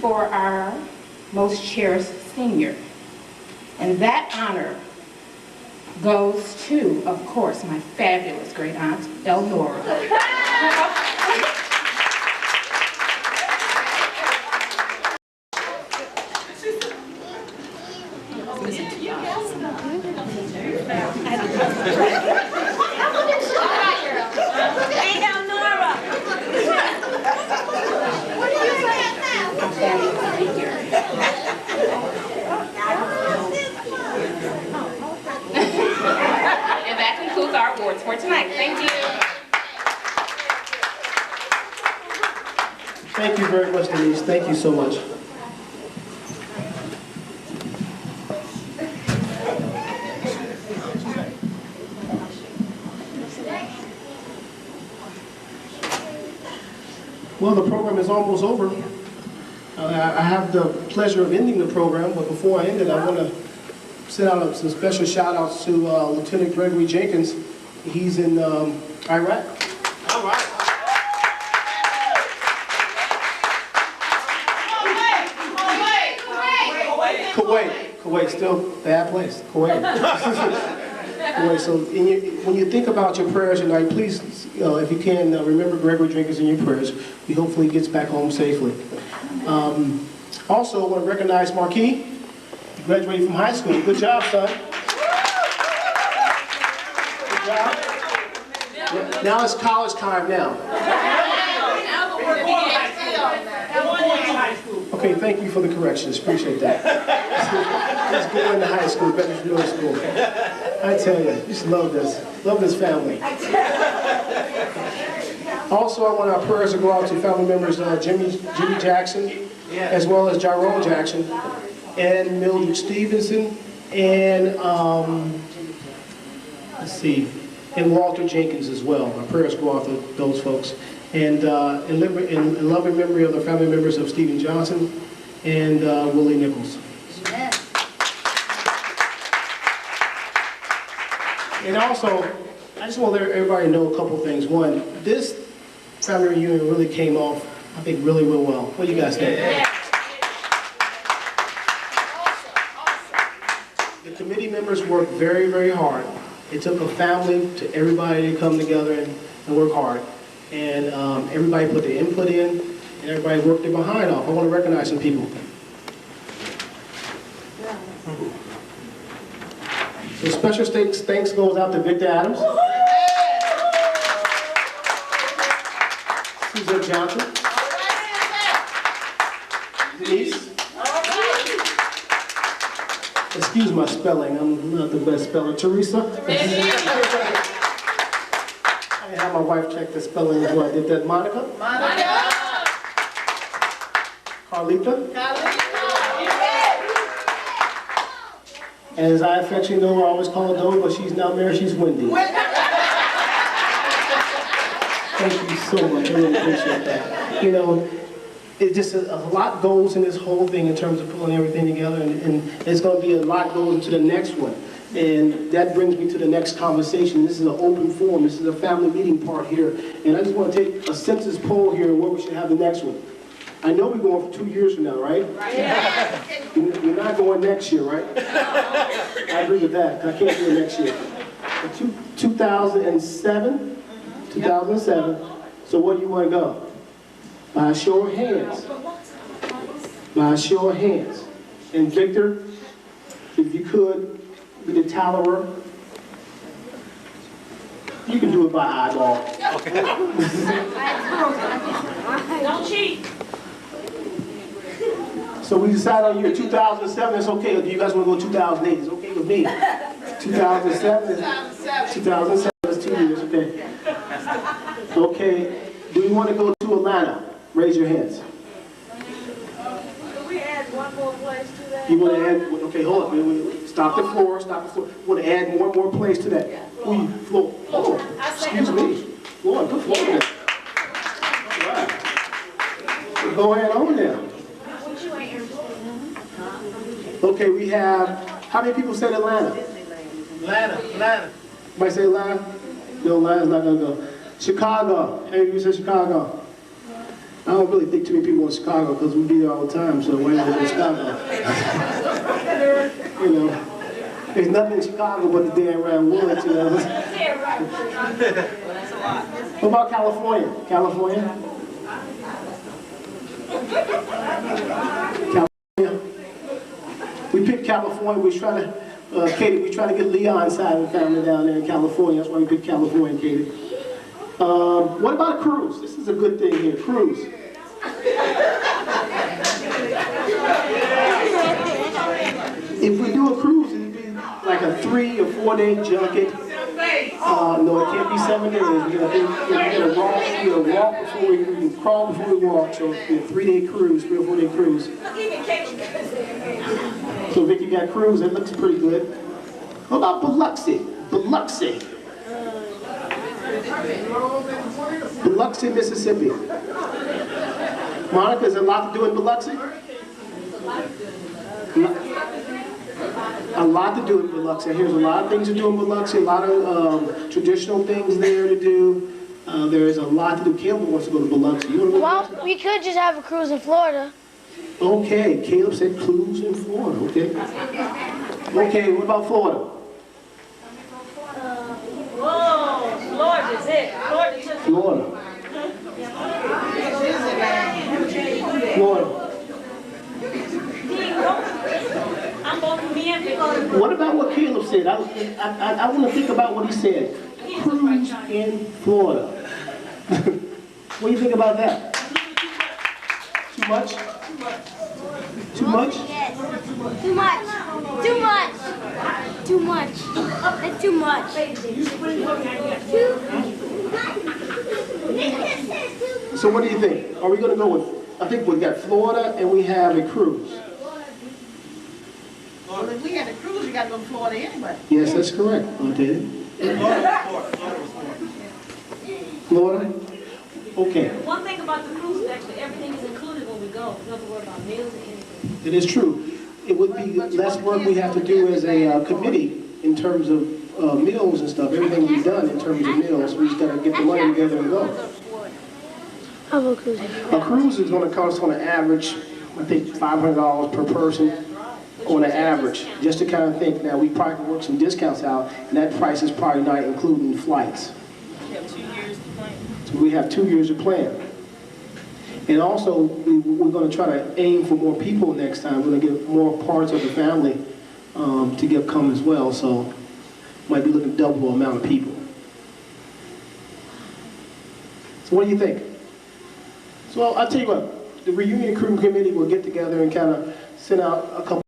for our most cherished senior. And that honor goes to, of course, my fabulous great aunt, Elnora. For tonight. Thank you. Thank you very much, Denise. Thank you so much. Well, the program is almost over. I have the pleasure of ending the program, but before I end it, I want to send out some special shout outs to Lieutenant Gregory Jenkins. He's in Iraq. All right. Kuwait, still bad place. Kuwait. Kuwait. So when you think about your prayers tonight, please, if you can, remember Gregory Jenkins in your prayers. He hopefully gets back home safely. Also, I want to recognize Marquis. He graduated from high school. Good job, son. Now it's college time now. Okay, thank you for the corrections. Appreciate that. Let's go into high school, better than middle school. I tell you, just love this. Love this family. Also, I want our prayers to go out to family members Jimmy Jackson, as well as Jarrell Jackson, and Mildred Stevenson, and let's see, and Walter Jenkins as well. Our prayers go out to those folks. And in loving memory of the family members of Stephen Johnson and Willie Nichols. Amen. And also, I just want to let everybody know a couple things. One, this family reunion really came off, I think, really real well. What do you guys think? Yeah. The committee members worked very, very hard. It took a family to everybody to come together and work hard. And everybody put their input in, and everybody worked their behind off. I want to recognize some people. So special thanks goes out to Victor Adams, Susan Johnson, Denise. Excuse my spelling, I'm not the best speller. Teresa. I had my wife check the spelling as well. I did that. Monica? Monica! Carlita? And as I affectionately know her, I always call her Doe, but she's not married, she's Wendy. Thank you so much, I really appreciate that. You know, it just a lot goes in this whole thing in terms of pulling everything together, and there's going to be a lot goes into the next one. And that brings me to the next conversation. This is an open forum. This is a family meeting part here. And I just want to take a census poll here where we should have the next one. I know we're going for 2 years from now, right? Right. Yeah. You're not going next year, right? I agree with that. I can't do it next year. 2007? 2007. So what do you want to go? By a show of hands. By a show of hands. And Victor, if you could, be the tallerer. You can do it by eyeball. Okay. Don't cheat. So we decided on year 2007, it's okay. Or do you guys want to go 2008? It's okay with me. 2007? 2007, that's 2 years, okay. Okay, do you want to go to Atlanta? Raise your hands. Can we add one more place to that? You want to add, okay, hold on. Stop the floor, stop the floor. You want to add one more place to that? Ooh, floor. Oh, excuse me. Floor, good floor there. All right. So go ahead on there. Okay, we have, how many people said Atlanta? Atlanta. Somebody say Atlanta? No, Atlanta's not going to go. Chicago. Hey, you said Chicago. I don't really think too many people in Chicago because we be there all the time, so why not in Chicago? You know, there's nothing in Chicago but the damn round woods, you know. What about California? California? California? We picked California. We try to, Katie, we try to get Leon's side of the family down there in California. That's why we picked California, Katie. What about a cruise? This is a good thing here, cruise. If we do a cruise, it'd be like a 3 or 4 day junket. No, it can't be 7 days. We're gonna walk before we can crawl before we walk. So it'll be a 3 day cruise, 3 or 4 day cruise. So Vicky got cruise. That looks pretty good. What about Biloxi? Biloxi. Biloxi, Mississippi. Monica, is there a lot to do in Biloxi? A lot to do in Biloxi. Here's a lot of things to do in Biloxi, a lot of traditional things there to do. There is a lot to do. Caleb wants to go to Biloxi. You want to go? Well, we could just have a cruise in Florida. Okay, Caleb said cruise in Florida. Okay. Okay, what about Florida? Whoa, Florida's it. Florida. Florida. I'm going to Memphis. What about what Caleb said? I want to think about what he said. Cruise in Florida. What do you think about that? Too much? Too much? Yes. Too much. Too much. Too much. That's too much. So what do you think? Are we going to go with, I think we got Florida and we have a cruise. Well, if we had a cruise, you got to go to Florida anyway. Yes, that's correct. Okay. Florida? Okay. One thing about the cruise is actually everything is included when we go. We don't have to worry about meals or anything. It is true. It would be less work we have to do as a committee in terms of meals and stuff. Everything will be done in terms of meals. We just got to get the money together and go. How about cruise? A cruise is going to cost on an average, I think, $500 per person on an average. Just to kind of think, now we probably can work some discounts out, and that price is probably not including flights. So we have 2 years to plan. And also, we're going to try to aim for more people next time. We're going to get more parts of the family to come as well. So might be looking at double the amount of people. So what do you think? So I'll tell you what, the reunion crew committee will get together and kind of send out a couple